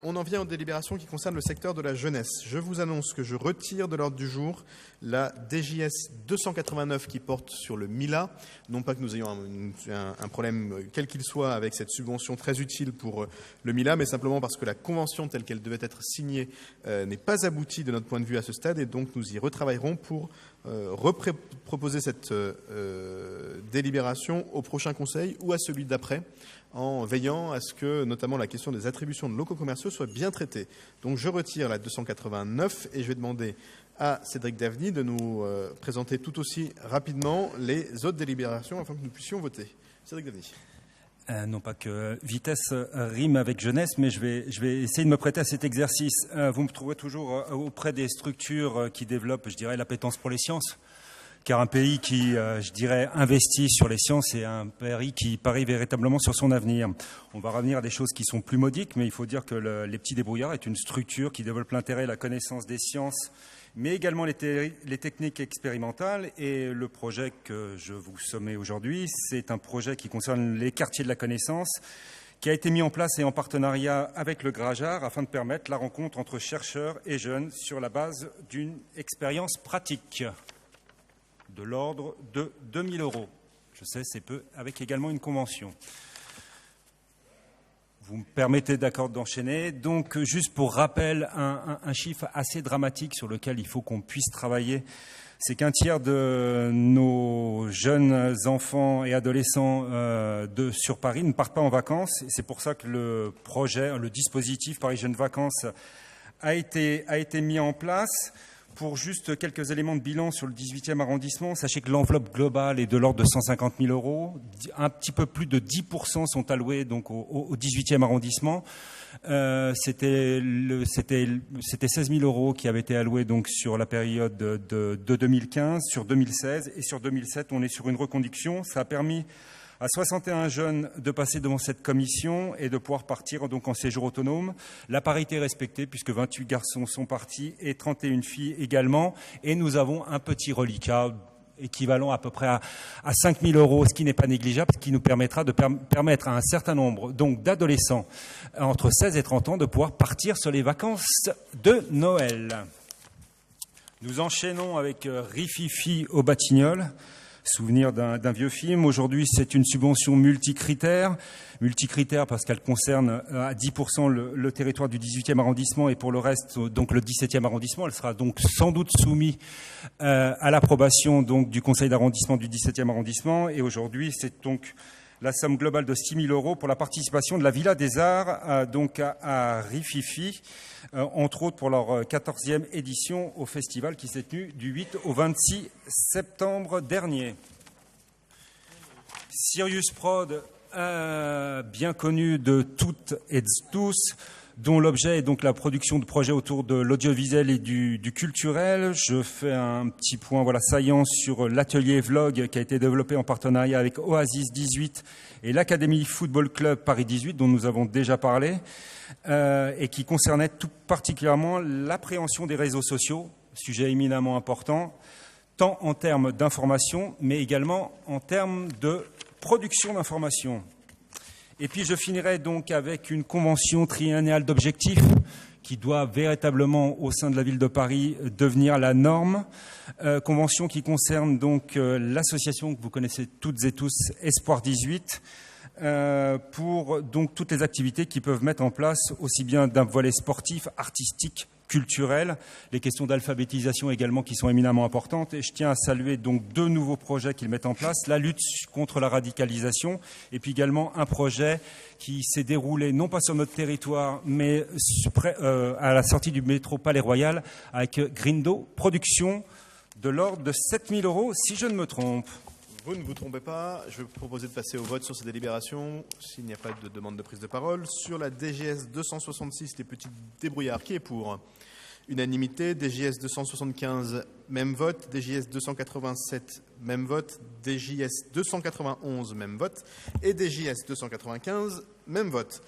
On en vient aux délibérations qui concernent le secteur de la jeunesse. Je vous annonce que je retire de l'ordre du jour la DJS 289 qui porte sur le MILA. Non pas que nous ayons un problème quel qu'il soit avec cette subvention très utile pour le MILA, mais simplement parce que la convention telle qu'elle devait être signée n'est pas aboutie de notre point de vue à ce stade, et donc nous y retravaillerons pour proposer cette délibération au prochain conseil ou à celui d'après, en veillant à ce que notamment la question des attributions de locaux commerciaux soit bien traitée. Donc je retire la 289 et je vais demander à Cédric Daveny de nous présenter tout aussi rapidement les autres délibérations afin que nous puissions voter. Cédric Daveny. Non pas que vitesse rime avec jeunesse, mais je vais essayer de me prêter à cet exercice. Vous me trouverez toujours auprès des structures qui développent, je dirais, l'appétence pour les sciences. Car un pays qui, je dirais, investit sur les sciences est un pays qui parie véritablement sur son avenir. On va revenir à des choses qui sont plus modiques, mais il faut dire que les Petits Débrouillards est une structure qui développe l'intérêt et la connaissance des sciences, mais également les techniques expérimentales. Et le projet que je vous sommets aujourd'hui, c'est un projet qui concerne les quartiers de la connaissance, qui a été mis en place et en partenariat avec le Grajar afin de permettre la rencontre entre chercheurs et jeunes sur la base d'une expérience pratique de l'ordre de 2 000 €. Je sais, c'est peu, avec également une convention. Vous me permettez d'accord d'enchaîner. Donc, juste pour rappel, un chiffre assez dramatique sur lequel il faut qu'on puisse travailler, c'est qu'un tiers de nos jeunes enfants et adolescents sur Paris ne partent pas en vacances. C'est pour ça que le projet, le dispositif Paris Jeunes Vacances a été mis en place. Pour juste quelques éléments de bilan sur le 18e arrondissement, sachez que l'enveloppe globale est de l'ordre de 150 000 €. Un petit peu plus de 10% sont alloués donc au 18e arrondissement. C'était 16 000 € qui avaient été alloués donc sur la période de 2015, sur 2016 et sur 2007. On est sur une reconduction. Ça a permis à 61 jeunes de passer devant cette commission et de pouvoir partir donc en séjour autonome. La parité est respectée puisque 28 garçons sont partis et 31 filles également. Et nous avons un petit reliquat équivalent à peu près à 5 000 €, ce qui n'est pas négligeable, ce qui nous permettra de permettre à un certain nombre donc d'adolescents entre 16 et 30 ans de pouvoir partir sur les vacances de Noël. Nous enchaînons avec Rififi au Batignolles. Souvenir d'un vieux film. Aujourd'hui, c'est une subvention multicritère. Multicritère parce qu'elle concerne à 10% le territoire du 18e arrondissement et pour le reste, donc le 17e arrondissement. Elle sera donc sans doute soumise à l'approbation donc du conseil d'arrondissement du 17e arrondissement. Et aujourd'hui, c'est donc la somme globale de 6 000 € pour la participation de la Villa des Arts donc à Rififi, entre autres pour leur 14e édition au festival qui s'est tenu du 8 au 26 septembre dernier. Sirius Prod, bien connu de toutes et de tous, dont l'objet est donc la production de projets autour de l'audiovisuel et du culturel. Je fais un petit point saillant sur l'atelier vlog qui a été développé en partenariat avec Oasis 18 et l'Académie Football Club Paris 18, dont nous avons déjà parlé, et qui concernait tout particulièrement l'appréhension des réseaux sociaux, sujet éminemment important, tant en termes d'information, mais également en termes de production d'information. Et puis je finirai donc avec une convention triennale d'objectifs qui doit véritablement, au sein de la ville de Paris, devenir la norme. Convention qui concerne donc l'association que vous connaissez toutes et tous, Espoir 18, pour donc toutes les activités qu'ils peuvent mettre en place, aussi bien d'un volet sportif, artistique, culturel, les questions d'alphabétisation également qui sont éminemment importantes. Et je tiens à saluer donc 2 nouveaux projets qu'ils mettent en place, la lutte contre la radicalisation et puis également un projet qui s'est déroulé non pas sur notre territoire mais à la sortie du métro Palais Royal avec Grindo, production de l'ordre de 7 000 € si je ne me trompe. Vous ne vous trompez pas, je vais vous proposer de passer au vote sur ces délibérations, s'il n'y a pas de demande de prise de parole. Sur la DGS 266, les Petits Débrouillards, qui est pour? Unanimité. DGS 275, même vote. DGS 287, même vote. DGS 291, même vote. Et DGS 295, même vote.